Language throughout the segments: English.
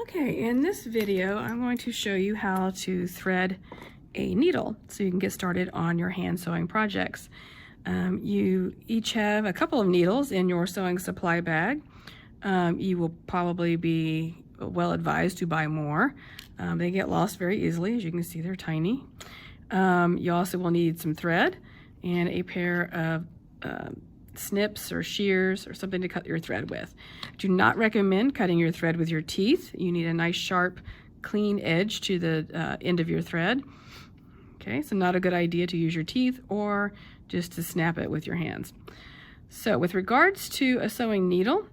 Okay, in this video, I'm going to show you how to thread a needle so you can get started on your hand sewing projects. You each have a couple of needles in your sewing supply bag. You will probably be well advised to buy more. They get lost very easily. As you can see, they're tiny. You also will need some thread and a pair of snips or shears or something to cut your thread with. Do not recommend cutting your thread with your teeth. You need a nice sharp clean edge to the end of your thread. Okay, so not a good idea to use your teeth or just to snap it with your hands. So with regards to a sewing needle,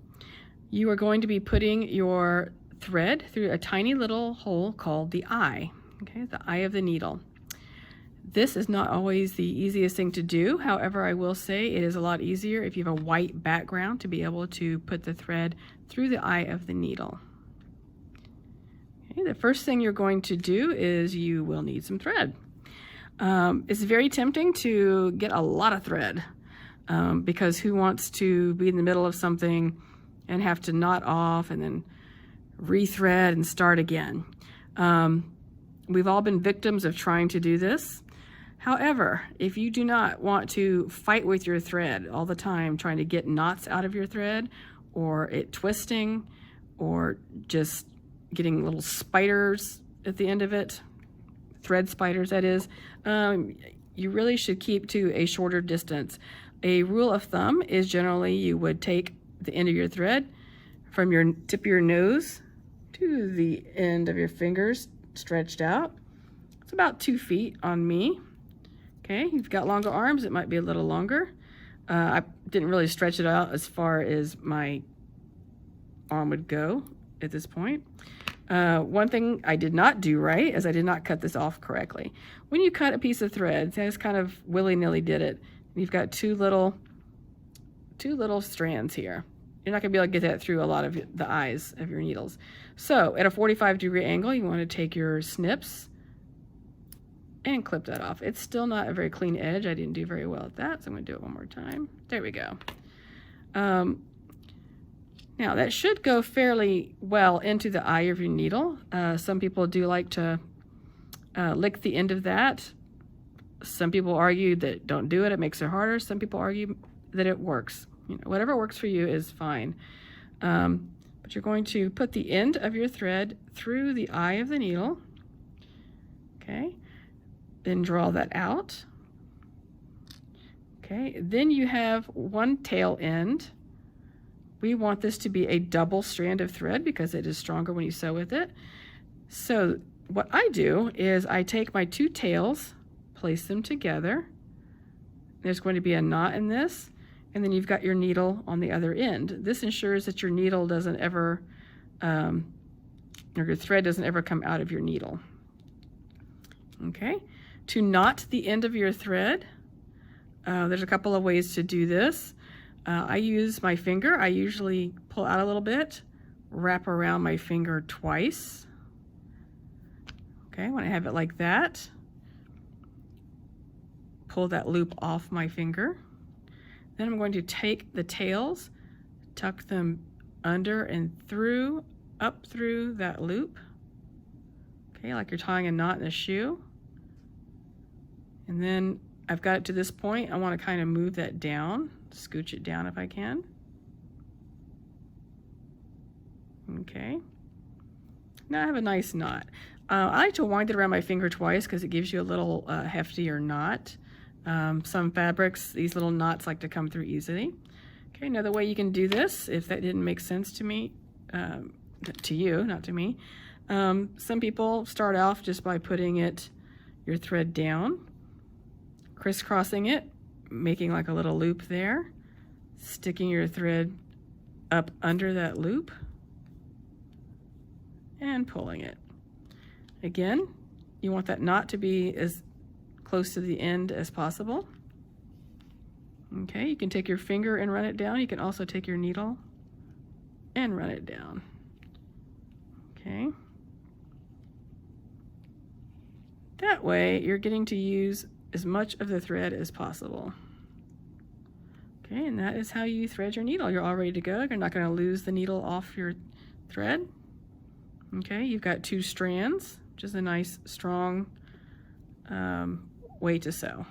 you are going to be putting your thread through a tiny little hole called the eye, okay, the eye of the needle. This is not always the easiest thing to do. However, I will say it is a lot easier if you have a white background to be able to put the thread through the eye of the needle. Okay, the first thing you're going to do is you will need some thread. It's very tempting to get a lot of thread because who wants to be in the middle of something and have to knot off and then rethread and start again. We've all been victims of trying to do this. However, if you do not want to fight with your thread all the time, trying to get knots out of your thread, or it twisting, or just getting little spiders at the end of it, thread spiders that is, you really should keep to a shorter distance. A rule of thumb is generally you would take the end of your thread from your tip of your nose to the end of your fingers stretched out. It's about 2 feet on me. Okay, you've got longer arms, it might be a little longer. I didn't really stretch it out as far as my arm would go at this point. One thing I did not do right is I did not cut this off correctly. When you cut a piece of thread, I just kind of willy-nilly did it. You've got two little strands here. You're not gonna be able to get that through a lot of the eyes of your needles. So at a 45-degree angle, you want to take your snips and clip that off. It's still not a very clean edge. I didn't do very well at that, so I'm gonna do it one more time. There we go. Now that should go fairly well into the eye of your needle. Some people do like to lick the end of that. Some people argue that don't do it, it makes it harder. Some people argue that it works. You know, whatever works for you is fine. But you're going to put the end of your thread through the eye of the needle. Okay, then draw that out. Okay, then you have one tail end. We want this to be a double strand of thread because it is stronger when you sew with it. So what I do is I take my two tails, place them together. There's going to be a knot in this, and then you've got your needle on the other end. This ensures that your needle doesn't ever, or your thread doesn't ever come out of your needle. Okay, to knot the end of your thread, there's a couple of ways to do this. I use my finger. I usually pull out a little bit, wrap around my finger twice. Okay, when I have it like that, pull that loop off my finger. Then I'm going to take the tails, tuck them under and through, up through that loop. Okay, like you're tying a knot in a shoe. And then I've got it to this point. I want to kind of move that down, scooch it down if I can. Okay. Now I have a nice knot. I like to wind it around my finger twice because it gives you a little heftier knot. Some fabrics, these little knots like to come through easily. Okay, another way you can do this, if that didn't make sense to me, to you, not to me. Some people start off just by putting your thread down, crisscrossing it, making like a little loop there, sticking your thread up under that loop, and pulling it. Again, you want that knot to be as close to the end as possible. Okay, you can take your finger and run it down. You can also take your needle and run it down. Okay. That way, you're getting to use as much of the thread as possible. Okay, and that is how you thread your needle. You're all ready to go. You're not going to lose the needle off your thread. Okay, you've got 2 strands, which is a nice strong way to sew.